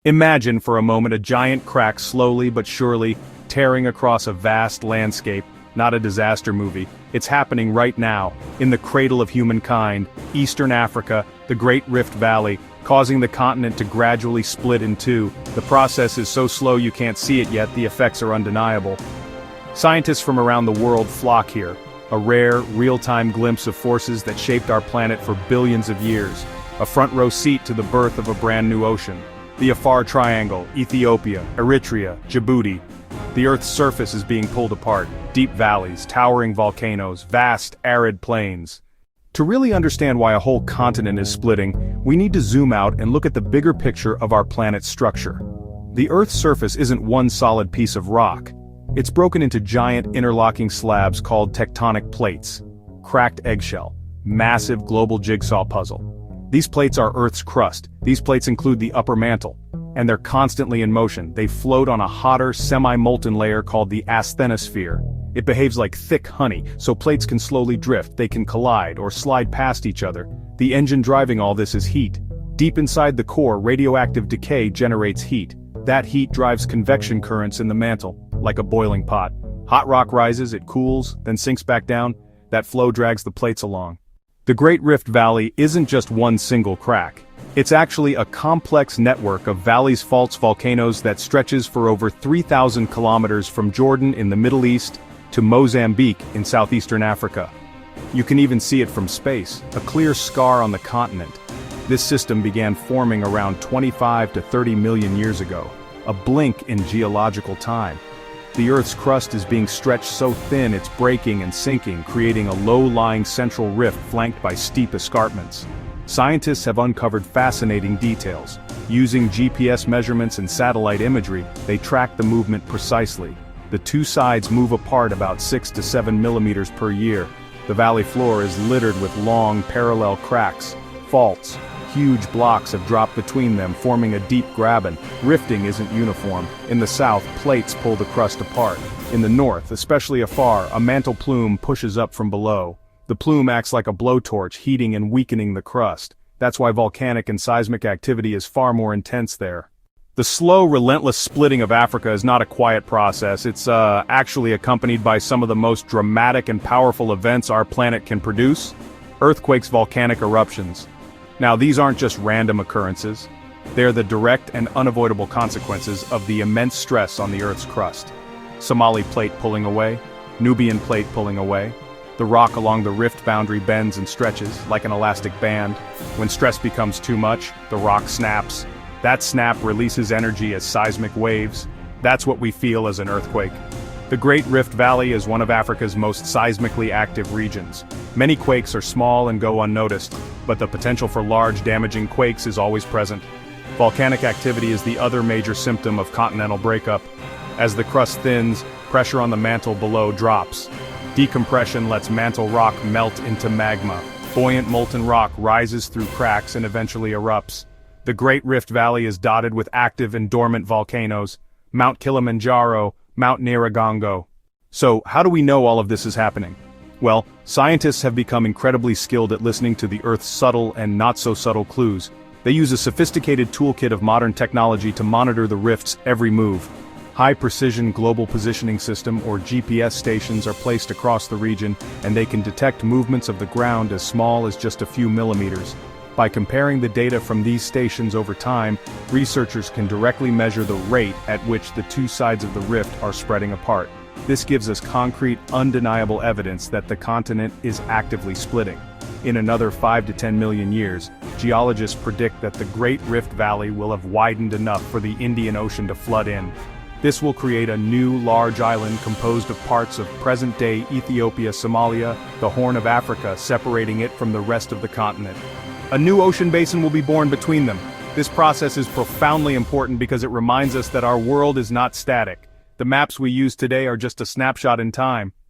Imagine for a moment a giant crack slowly but surely tearing across a vast landscape, not a disaster movie. It's happening right now, in the cradle of humankind, Eastern Africa, the Great Rift Valley, causing the continent to gradually split in two. The process is so slow you can't see it yet, the effects are undeniable. Scientists from around the world flock here, a rare, real-time glimpse of forces that shaped our planet for billions of years, a front-row seat to the birth of a brand new ocean. The Afar Triangle, Ethiopia, Eritrea, Djibouti. The Earth's surface is being pulled apart, deep valleys, towering volcanoes, vast, arid plains. To really understand why a whole continent is splitting, we need to zoom out and look at the bigger picture of our planet's structure. The Earth's surface isn't one solid piece of rock. It's broken into giant interlocking slabs called tectonic plates. Cracked eggshell, massive global jigsaw puzzle. These plates are Earth's crust. These plates include the upper mantle, and they're constantly in motion. They float on a hotter, semi-molten layer called the asthenosphere. It behaves like thick honey, so plates can slowly drift, they can collide or slide past each other. The engine driving all this is heat. Deep inside the core, radioactive decay generates heat. That heat drives convection currents in the mantle, like a boiling pot. Hot rock rises, it cools, then sinks back down. That flow drags the plates along. The Great Rift Valley isn't just one single crack. It's actually a complex network of valleys, faults, volcanoes that stretches for over 3,000 kilometers from Jordan in the Middle East to Mozambique in southeastern Africa. You can even see it from space, a clear scar on the continent. This system began forming around 25 to 30 million years ago, a blink in geological time. The Earth's crust is being stretched so thin it's breaking and sinking, creating a low-lying central rift flanked by steep escarpments. Scientists have uncovered fascinating details. Using GPS measurements and satellite imagery, they track the movement precisely. The two sides move apart about 6 to 7 millimeters per year. The valley floor is littered with long, parallel cracks, faults. Huge blocks have dropped between them, forming a deep graben. Rifting isn't uniform. In the south, plates pull the crust apart. In the north, especially afar, a mantle plume pushes up from below. The plume acts like a blowtorch, heating and weakening the crust. That's why volcanic and seismic activity is far more intense there. The slow, relentless splitting of Africa is not a quiet process. It's actually accompanied by some of the most dramatic and powerful events our planet can produce. Earthquakes, volcanic eruptions. Now, these aren't just random occurrences. They're the direct and unavoidable consequences of the immense stress on the Earth's crust. Somali plate pulling away, Nubian plate pulling away. The rock along the rift boundary bends and stretches, like an elastic band. When stress becomes too much, the rock snaps. That snap releases energy as seismic waves. That's what we feel as an earthquake. The Great Rift Valley is one of Africa's most seismically active regions. Many quakes are small and go unnoticed, but the potential for large, damaging quakes is always present. Volcanic activity is the other major symptom of continental breakup. As the crust thins, pressure on the mantle below drops. Decompression lets mantle rock melt into magma. Buoyant molten rock rises through cracks and eventually erupts. The Great Rift Valley is dotted with active and dormant volcanoes. Mount Kilimanjaro, Mount Nyiragongo. So, how do we know all of this is happening? Well, scientists have become incredibly skilled at listening to the Earth's subtle and not-so-subtle clues. They use a sophisticated toolkit of modern technology to monitor the rift's every move. High-precision global positioning system, or GPS stations, are placed across the region, and they can detect movements of the ground as small as just a few millimeters. By comparing the data from these stations over time, researchers can directly measure the rate at which the two sides of the rift are spreading apart. This gives us concrete, undeniable evidence that the continent is actively splitting. In another 5 to 10 million years, geologists predict that the Great Rift Valley will have widened enough for the Indian Ocean to flood in. This will create a new large island composed of parts of present-day Ethiopia, Somalia, the Horn of Africa, separating it from the rest of the continent. A new ocean basin will be born between them. This process is profoundly important because it reminds us that our world is not static. The maps we use today are just a snapshot in time.